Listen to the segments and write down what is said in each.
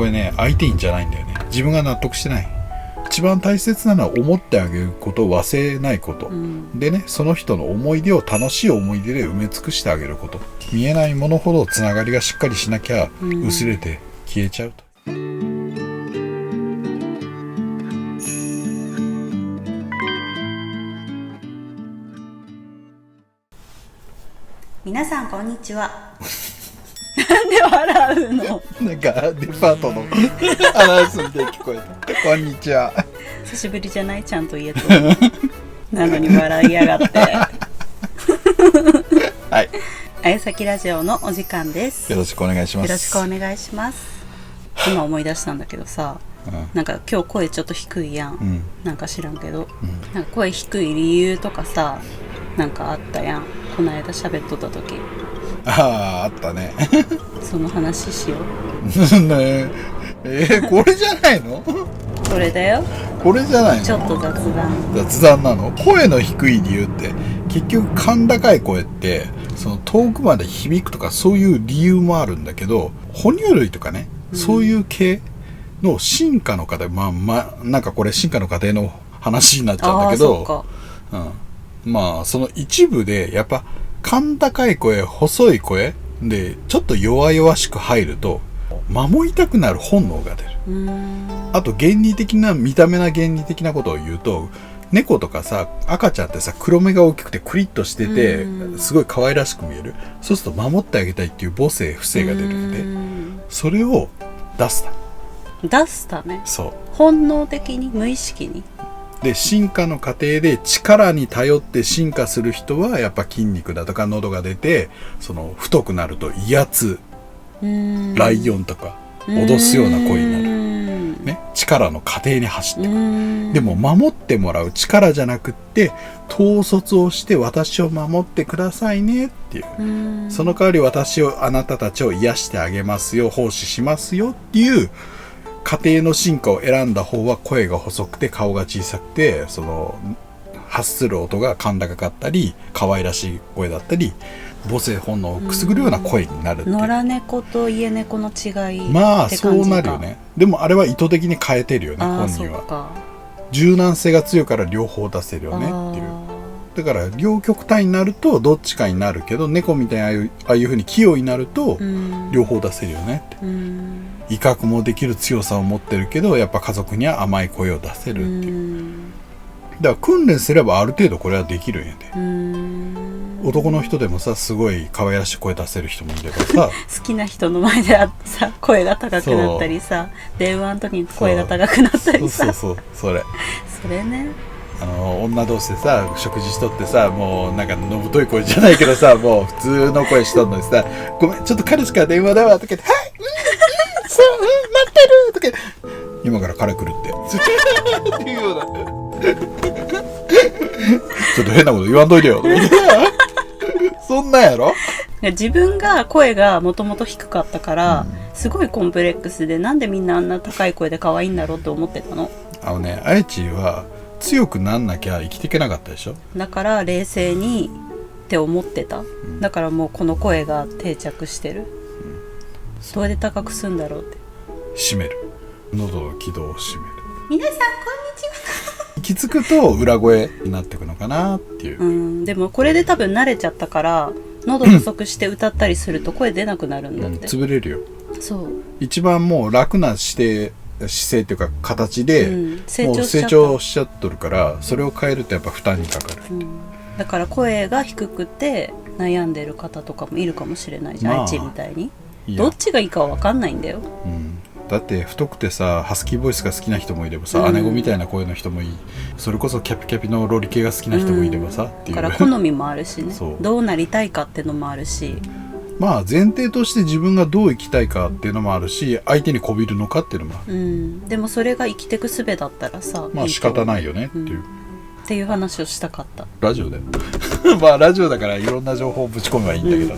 これね、相手にじゃないんだよね。自分が納得してない。一番大切なのは思ってあげることを忘れないこと、でね、その人の思い出を楽しい思い出で埋め尽くしてあげること。見えないものほどつながりがしっかりしなきゃ薄れて消えちゃうと。皆さんこんにちは。なんで笑うの？なんかデパートのアナウンスみたいに聞こえた。こんにちは。久しぶりじゃない？ちゃんと言えと。なのに笑いやがって。はい。あやさきラジオのお時間です。よろしくお願いします。よろしくお願いします。今思い出したんだけどさ、なんか今日声ちょっと低いやん。なんか知らんけど、なんか声低い理由とかさ、なんかあったやん。この間喋っとった時。あったね。その話しよう。ねこれじゃないの？これだよ。これじゃないの？ちょっと雑談なの？声の低い理由って結局甲高い声ってその遠くまで響くとかそういう理由もあるんだけど、哺乳類とかね、そういう系の進化の過程、なんかこれ進化の過程の話になっちゃうんだけど、まあその一部でやっぱ甲高い声、細い声でちょっと弱々しく入ると守りたくなる本能が出る。あと原理的な見た目な原理的なことを言うと、猫とかさ、赤ちゃんってさ、黒目が大きくてクリッとしててすごい可愛らしく見える。そうすると守ってあげたいっていう母性不性が出るので、それを出すため。そう本能的に無意識にで、進化の過程で力に頼って進化する人はやっぱ筋肉だとか喉が出て、その太くなると威圧、ライオンとか脅すような声になる、ね、力の過程に走ってくる。でも守ってもらう力じゃなくって統率をして私を守ってくださいねっていう、その代わりあなたたちを癒してあげますよ、奉仕しますよっていう家庭の進化を選んだ方は声が細くて顔が小さくて、その発する音が甲高かったり可愛らしい声だったり母性本能をくすぐるような声になるっていう。野良猫と家猫の違い。まあそうなるよね。でもあれは意図的に変えてるよね、本人は。柔軟性が強いから両方出せるよねっていう。だから両極端になるとどっちかになるけど、猫みたいにああいう風に器用になると両方出せるよねって。威嚇もできる強さを持ってるけど、やっぱ家族には甘い声を出せるっていう。だから訓練すればある程度これはできるんやで。男の人でもさ、すごい可愛らしい声出せる人もいればさ好きな人の前でさ、声が高くなったりさ、電話の時に声が高くなったりさ、それね。女同士でさ食事しとってさ、もうなんかのぶとい声じゃないけどさ、もう普通の声しとんのにさ、ごめんちょっと彼氏から電話だわとか言って、はいそう待ってるとか、今から彼来るってっていうようなちょっと変なこと言わんといてよそんなんやろ。自分が声がもともと低かったから、すごいコンプレックスで、なんでみんなあんな高い声で可愛いんだろうって思ってたの。あやちは強くなんなきゃ生きていけなかったでしょ。だから冷静にって思ってた、だからもうこの声が定着してる、どうやって高くするんだろうって。閉める、喉の軌道を閉める。皆さんこんにちは行き着くと裏声になっていくのかなっていう。でもこれで多分慣れちゃったから、喉細くして歌ったりすると声出なくなるんだって、潰れるよ。そう一番もう楽な姿勢っていうか形で、もう成長しちゃっとるから、それを変えるとやっぱ負担にかかる、だから声が低くて悩んでる方とかもいるかもしれないじゃん、愛知みたいに。どっちがいいかは分かんないんだよ、だって太くてさハスキーボイスが好きな人もいればさ、姉子みたいな声の人もいい、それこそキャピキャピのロリ系が好きな人もいればさ、っていうだから好みもあるしねどうなりたいかっていうのもあるし、まあ前提として自分がどう生きたいかっていうのもあるし、相手にこびるのかっていうのもある、でもそれが生きてく術だったらさ、まあ仕方ないよねっていう、っていう話をしたかった。ラジオだよまあラジオだからいろんな情報をぶち込めばいいんだけど、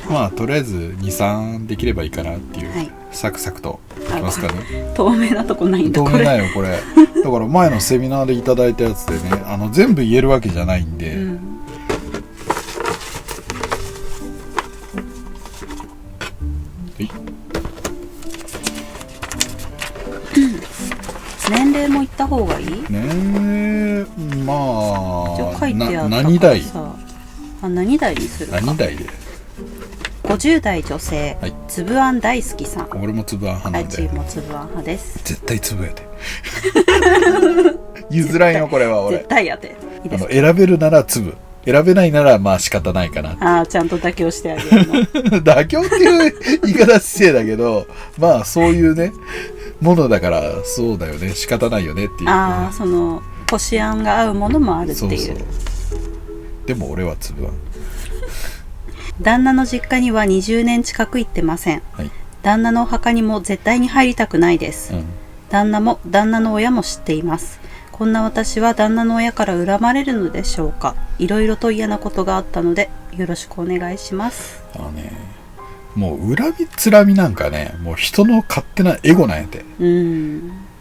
まあとりあえず 2,3 できればいいかなっていう、サクサクといきますかね。透明なとこないんだ。透明ないよこれだから前のセミナーでいただいたやつでね、全部言えるわけじゃないんで、年齢も言った方がいい？ねえ、ま一応書いてあったからさ。何代？何代にするか。何代で50代女性、はい、つぶあん大好きさん。俺もつぶあん派なんで。チームもつぶあん派です。絶対つぶやで譲らんよこれは俺。絶対やで。いいですか？選べるならつぶ、選べないならまあ仕方ないかな。ちゃんと妥協してあげるの。妥協っていう言い方失礼だけど、まあそういうねものだからそうだよね、仕方ないよねっていう、ね。そのこしあんが合うものもあるっていう。そうそう。でも俺はつぶあん。旦那の実家には20年近く行ってません、はい、旦那のお墓にも絶対に入りたくないです、旦那も旦那の親も知っています。こんな私は旦那の親から恨まれるのでしょうか。いろいろと嫌なことがあったのでよろしくお願いします。もう恨みつらみなんかね、もう人の勝手なエゴなんやて。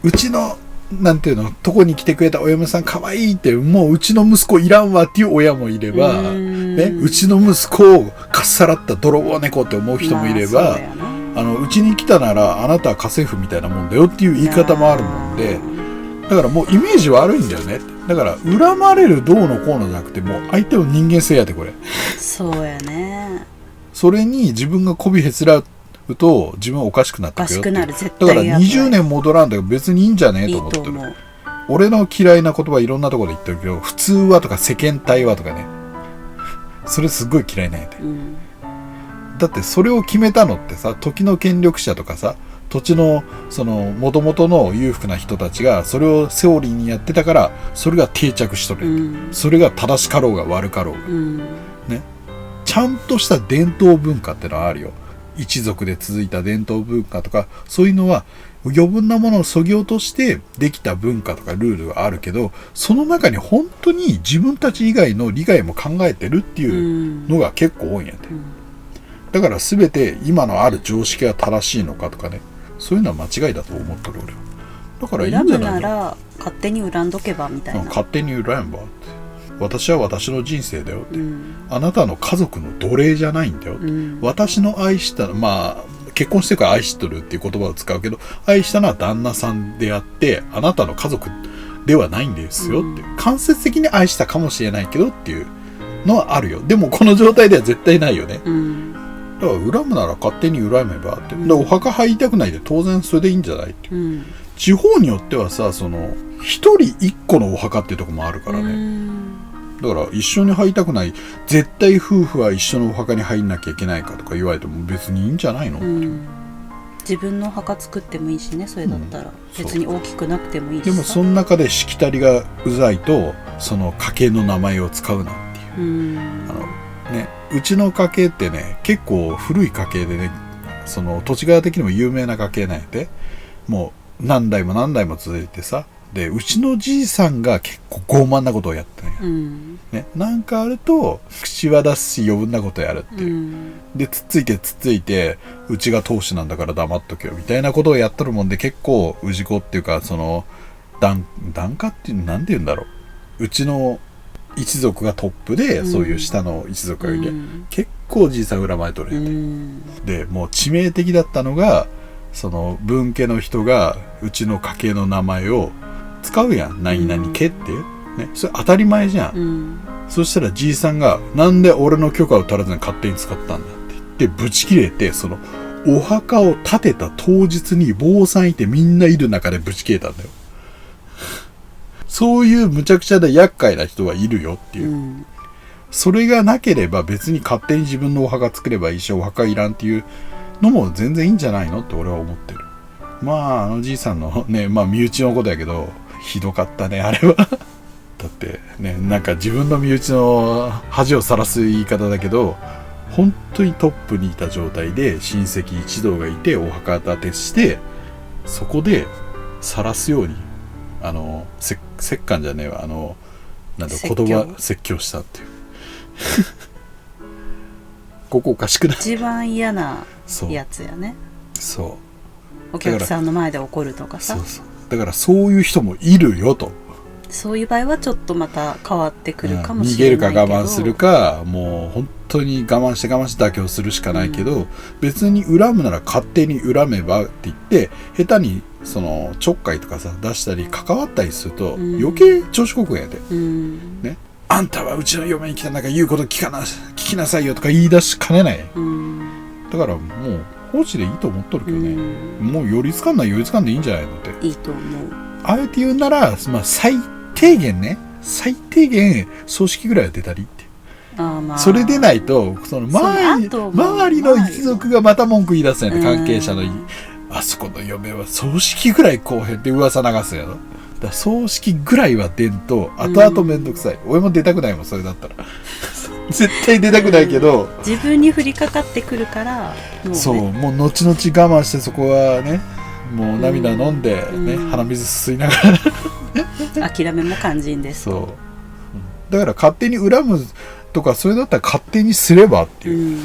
うちのなんていうの、とこに来てくれたお嫁さん可愛いって、もううちの息子いらんわっていう親もいれば、うちの息子をかっさらった泥棒猫って思う人もいれば、うちに来たならあなたは家政婦みたいなもんだよっていう言い方もあるもんで、だからもうイメージ悪いんだよね。だから恨まれるどうのこうのじゃなくて、もう相手の人間性やでこれ。そうやね。それに自分が媚びへつらうと自分はおかしくなってくよって。だから20年戻らんだけど別にいいんじゃねえと思ってる。俺の嫌いな言葉いろんなところで言ってるけど、普通はとか世間体はとかね、それすっごい嫌いなんやで、だってそれを決めたのってさ、時の権力者とかさ、土地のその元々の裕福な人たちがそれをセオリーにやってたから、それが定着しとる、それが正しかろうが悪かろうが、ね、ちゃんとした伝統文化ってのはあるよ。一族で続いた伝統文化とか、そういうのは余分なものを削ぎ落としてできた文化とかルールがあるけど、その中に本当に自分たち以外の利害も考えてるっていうのが結構多いんやで、だから全て今のある常識が正しいのかとかね、そういうのは間違いだと思ってる俺は。だからいいんじゃないの。恨むなら勝手に恨んどけばみたいな。勝手に恨めばって、私は私の人生だよって、あなたの家族の奴隷じゃないんだよって、私の愛した、まあ結婚してから愛しとるっていう言葉を使うけど、愛したのは旦那さんであってあなたの家族ではないんですよって、間接的に愛したかもしれないけどっていうのはあるよ。でもこの状態では絶対ないよね、だから恨むなら勝手に恨めばって、お墓入りたくないで当然それでいいんじゃないって、地方によってはさ、その一人一個のお墓っていうとこもあるからね、だから一緒に入りたくない、絶対夫婦は一緒のお墓に入んなきゃいけないかとか言われても別にいいんじゃないの、自分のお墓作ってもいいしね、それだったら、別に大きくなくてもいいし。でもその中でしきたりがうざいと、その家系の名前を使うなっていう、うちの家系ってね結構古い家系でね、その土地柄的にも有名な家系なんやで、もう何代も何代も続いてさ、でうちのじいさんが結構傲慢なことをやってね、なんかあると口は出すし余分なことやるっていう、でつっついてうちが当主なんだから黙っとけよみたいなことをやっとるもんで、結構氏子っていうか、その檀家っていうなんて言うんだろう、うちの一族がトップで、そういう下の一族がいて、結構じいさん恨まれとるんやで、もう致命的だったのが、その分家の人がうちの家系の名前を使うやん、何々家っていう、ね、それ当たり前じゃん、そしたらじいさんがなんで俺の許可を取らずに勝手に使ったんだって言ってブチ切れて、そのお墓を建てた当日に坊さんいてみんないる中でブチ切れたんだよ。そういうむちゃくちゃで厄介な人はいるよっていう、それがなければ別に勝手に自分のお墓作ればいいし、お墓いらんっていうのも全然いいんじゃないのって俺は思ってる。まああのじいさんのね、まあ身内のことやけどひどかったねあれはだってね、なんか自分の身内の恥をさらす言い方だけど、本当にトップにいた状態で親戚一同がいてお墓建てして、そこで晒すように折檻じゃねえわ、なんだ言葉説教したっていうここおかしくない？一番嫌なやつやね。そうお客さんの前で怒るとかさ、だからそういう人もいるよと。そういう場合はちょっとまた変わってくるかもしれないけど、逃げるか我慢するか、もう本当に我慢して妥協するしかないけど、別に恨むなら勝手に恨めばって言って、下手にそのちょっかいとかさ出したり関わったりすると、うん余計調子こくんやで、うんね、あんたはうちの嫁に来たんだから言うこと聞きなさいよとか言い出しかねない、うん、だからもう放置でいいと思っとるけどね、うん、もう寄りつかんでいいんじゃないのっていいと思う。あえて言うなら、まあ、最低限葬式ぐらいは出たりってまあ、それでないとその周りの一族がまた文句言い出すんやね、関係者のあそこの嫁は葬式ぐらいこうへんって噂流すんやろ。だから葬式ぐらいは出んと後々めんどくさい、俺も出たくないもんそれだったら絶対出たくないけど、自分に降りかかってくるからもう、ね、そうもう後々我慢してそこはねもう涙飲んでね、鼻水すすいながら諦めも肝心です。そうだから勝手に恨むとかそれだったら勝手にすればっていう、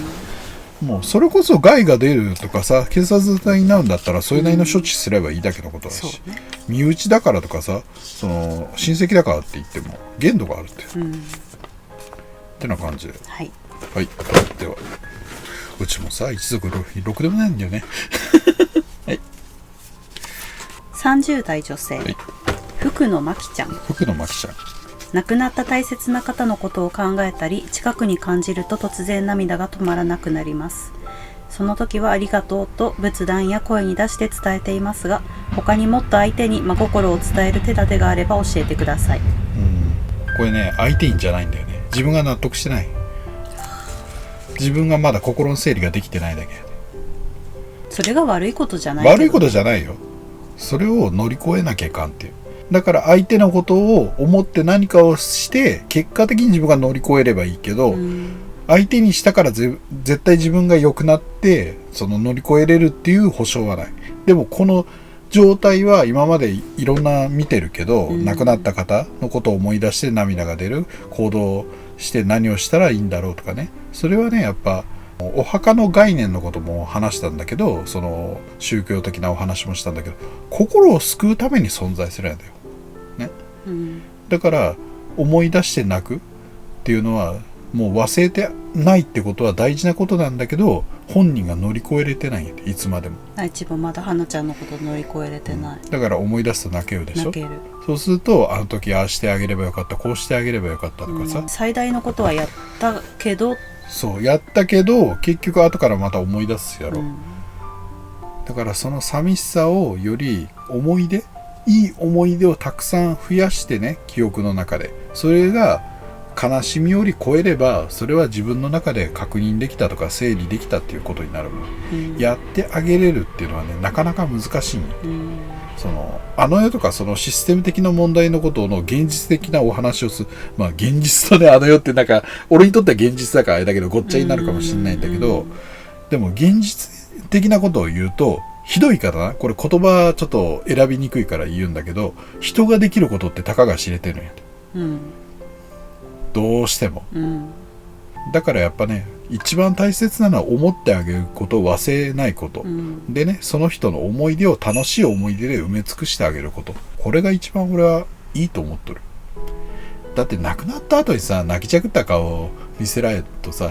もうそれこそ害が出るとかさ警察隊になるんだったらそれなりの処置すればいいだけのことだし、ね、身内だからとかさその親戚だからって言っても限度があるってな感じで、はい、はい、ではうちもさ一族ろくでもないんだよねはい、30代女性、はい、福野真希ちゃん。亡くなった大切な方のことを考えたり近くに感じると突然涙が止まらなくなります。その時はありがとうと仏壇や声に出して伝えていますが、他にもっと相手に真心を伝える手立てがあれば教えてください。これね相手にじゃないんだよね、自分が納得してない、自分がまだ心の整理ができてないだけ。それが悪いことじゃないけど、悪いことじゃないよ、それを乗り越えなきゃいかんっていう。だから相手のことを思って何かをして結果的に自分が乗り越えればいいけど、相手にしたから絶対自分が良くなってその乗り越えれるっていう保証はない。でもこの状態は今までいろんな見てるけど、亡くなった方のことを思い出して涙が出る、行動して何をしたらいいんだろうとかね、それはねやっぱお墓の概念のことも話したんだけど、その宗教的なお話もしたんだけど、心を救うために存在するんだよ、ね、だから思い出して泣くっていうのはもう忘れてないってことは大事なことなんだけど、本人が乗り越えれてないんやで、いつまでも。一番まだ花ちゃんのこと乗り越えれてない、だから思い出すと泣けるでしょ。泣ける。そうするとあの時ああしてあげればよかった、こうしてあげればよかったとかさ、最大のことはやったけど、そうやったけど結局後からまた思い出すやろ、だからその寂しさをよりいい思い出をたくさん増やしてね、記憶の中でそれが悲しみより超えれば、それは自分の中で確認できたとか整理できたっていうことになるもん、やってあげれるっていうのはねなかなか難しい、その世とかそのシステム的な問題のことの現実的なお話をする、まあ現実とね世ってなんか俺にとっては現実だからあれだけどごっちゃになるかもしれないんだけど、でも現実的なことを言うとひどいからな、これ言葉ちょっと選びにくいから言うんだけど、人ができることってたかが知れてるんやと、どうしても、だからやっぱね一番大切なのは思ってあげることを忘れないこと、でねその人の思い出を楽しい思い出で埋め尽くしてあげること、これが一番俺はいいと思っとる。だって亡くなった後にさ泣きじゃくった顔を見せられるとさ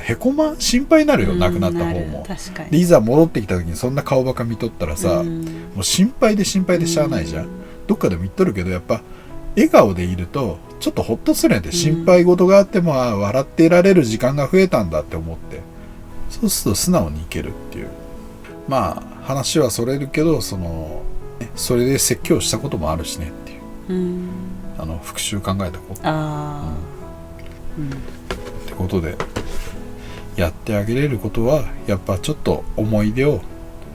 心配になるよ、亡くなった方も。でいざ戻ってきた時にそんな顔ばっか見とったらさ、もう心配でしゃあないじゃん。どっかでも言っとるけどやっぱ笑顔でいるとちょっとホッとするんやで、心配事があっても笑っていられる時間が増えたんだって思って、そうすると素直にいけるっていう。まあ話はそれるけどそれで説教したこともあるしねっていう、復習考えたことってことでやってあげれることはやっぱちょっと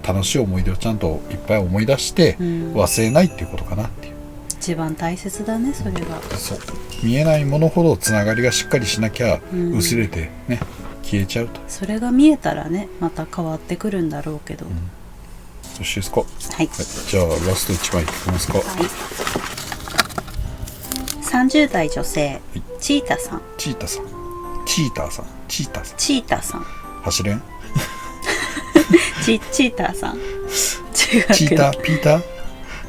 楽しい思い出をちゃんといっぱい思い出して忘れないっていうことかなっていう。一番大切だねそれが。そう見えないものほどつながりがしっかりしなきゃ薄れてね、消えちゃうと。それが見えたらねまた変わってくるんだろうけど、よしですか。はい、じゃあラスト1枚いきますか。30代女性、チータさん。走れんチーターさん。違うチーターピーター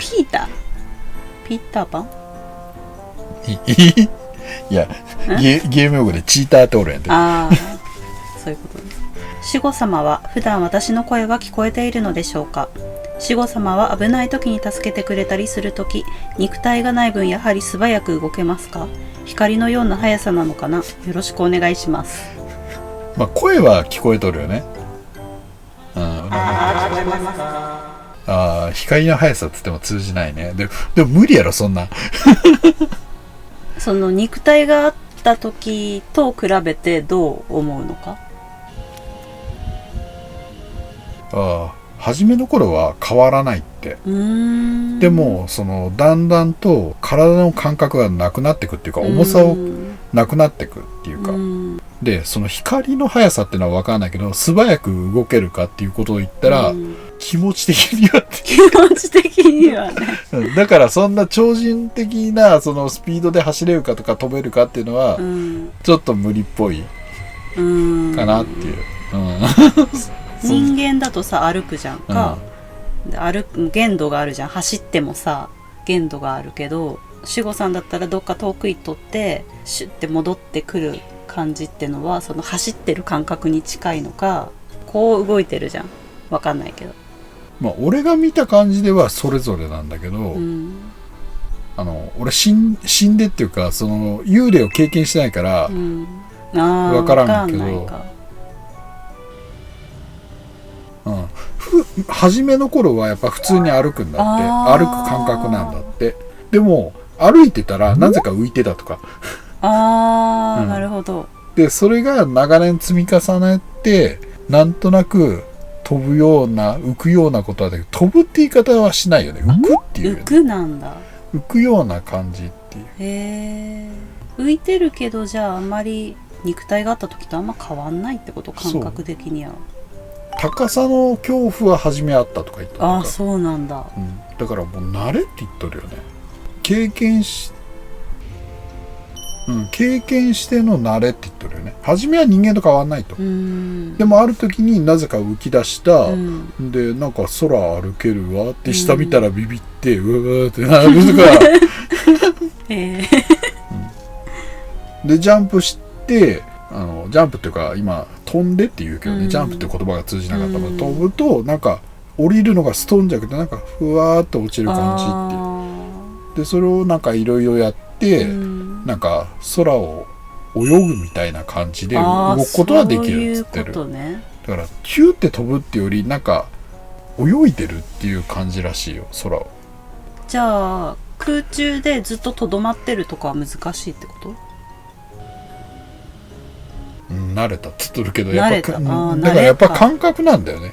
ピーターパンいやゲーム用語でチーターっておるやんで。そういうことね。守護様は普段私の声は聞こえているのでしょうか。守護様は危ない時に助けてくれたりする時、肉体がない分やはり素早く動けますか？光のような速さなのかな？よろしくお願いします。まあ声は聞こえとるよね。光の速さっつっても通じないね。でも無理やろそんな。その肉体があった時と比べてどう思うのか？初めの頃は変わらないって。でもそのだんだんと体の感覚がなくなっていくっていうか、重さをなくなっていくっていうか、でその光の速さっていうのは分からないけど、素早く動けるかっていうことを言ったら、気持ち的には気持ち的にはねだからそんな超人的なそのスピードで走れるかとか飛べるかっていうのは、ちょっと無理っぽいかなっていう。人間だとさ歩くじゃんか、歩く限度があるじゃん。走ってもさ限度があるけど、守護さんだったらどっか遠く行っとってシュッて戻ってくる感じってのは、その走ってる感覚に近いのか、こう動いてるじゃん、わかんないけど、まあ俺が見た感じではそれぞれなんだけど、俺死んでっていうか、その幽霊を経験してないから、わからんけど、初めの頃はやっぱ普通に歩くんだって、歩く感覚なんだって。でも歩いてたらなぜか浮いてたとか。なるほど。でそれが長年積み重ねて、なんとなく飛ぶような浮くようなことはだけど、飛ぶって言い方はしないよね。浮くっていう、ね、浮くなんだ。浮くような感じっていう。浮いてるけど、じゃああんまり肉体があった時とあんま変わんないってこと？感覚的には。高さの恐怖は初めあったとか言ったとか。そうなんだ、だからもう慣れって言っとるよね。経験しての慣れって言っとるよね。初めは人間と変わんないと。でもある時になぜか浮き出した、でなんか空歩けるわって下見たらビビって、うわーってなるとかでジャンプして、ジャンプっていうか今飛んでって言うけどね、ジャンプって言葉が通じなかったから、飛ぶとなんか降りるのがストンじゃなくて、なんかふわーっと落ちる感じって。でそれをなんかいろいろやって、なんか空を泳ぐみたいな感じで動くことはできるっつってる。だからヒューって飛ぶっていうより、なんか泳いでるっていう感じらしいよ、空を。じゃあ空中でずっととどまってるとかは難しいってこと？慣れたっつっとるけど、やっぱだからやっぱ感覚なんだよね。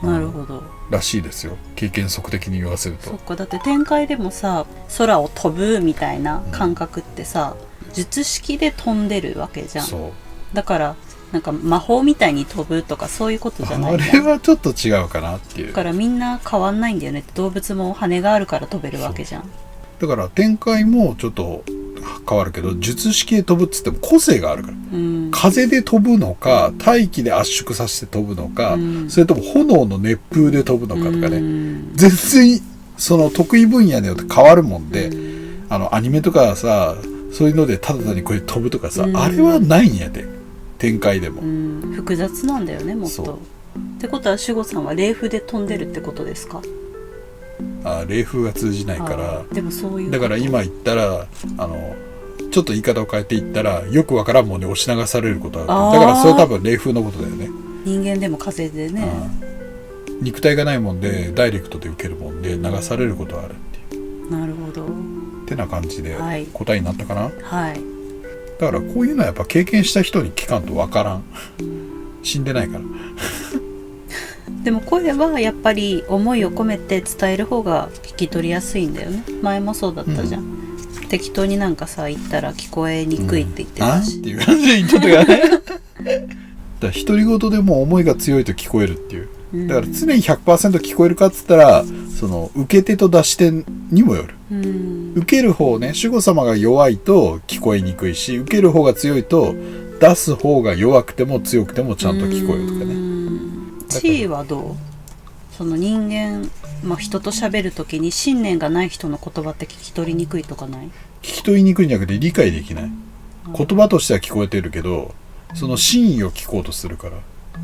なるほど、らしいですよ、経験則的に言わせると。そっか、だって展開でもさ、空を飛ぶみたいな感覚ってさ、術式で飛んでるわけじゃん。だからなんか魔法みたいに飛ぶとかそういうことじゃないじゃん。あれはちょっと違うかなっていう。だからみんな変わんないんだよね。動物も羽があるから飛べるわけじゃん。だから展開もちょっと変わるけど、術式で飛ぶっつっても個性があるから、風で飛ぶのか、大気で圧縮させて飛ぶのか、それとも炎の熱風で飛ぶのかとかね、全然その得意分野によって変わるもんで、アニメとかさ、そういうのでただ単にこれ飛ぶとかさ、あれはないんやで、展開でも。複雑なんだよね、もっと。ってことは守護さんは冷風で飛んでるってことですか？冷風が通じないから。でもそういう、だから今言ったらちょっと言い方を変えて言ったら、よくわからんもんで押し流されることある。だからそれ多分冷風のことだよね。人間でも風でね、肉体がないもんでダイレクトで受けるもんで流されることはあるっていう。なるほど。ってな感じで答えになったかな。はい。だからこういうのはやっぱ経験した人に聞かんとわからん。死んでないから。でも声はやっぱり思いを込めて伝える方が聞き取りやすいんだよね。前もそうだったじゃん。適当になんかさ言ったら聞こえにくいって言ってたし、っていう感じで言っとったからね。だから独り言でも思いが強いと聞こえるっていう。だから常に 100% 聞こえるかっつったら、その受け手と出し手にもよる。受ける方ね、守護様が弱いと聞こえにくいし、受ける方が強いと出す方が弱くても強くてもちゃんと聞こえるとかね。地位はどう？その人間、人と喋るときに信念がない人の言葉って聞き取りにくいとかない？聞き取りにくいんじゃなくて理解できない。言葉としては聞こえてるけど、その真意を聞こうとするから。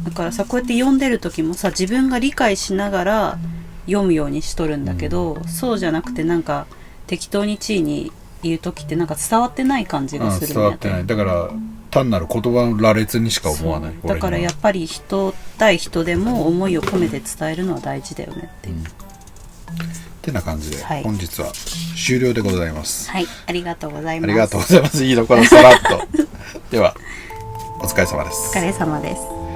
だからさこうやって読んでる時もさ自分が理解しながら読むようにしとるんだけど、そうじゃなくてなんか適当に地位に言う時ってなんか伝わってない感じがするん伝わってない。だから単なる言葉の羅列にしか思わない。だからやっぱり人対人でも思いを込めて伝えるのは大事だよねっていう、ってな感じで、本日は終了でございます。はい、ありがとうございます。ありがとうございます。いいところさらっとではお疲れ様です。お疲れ様です。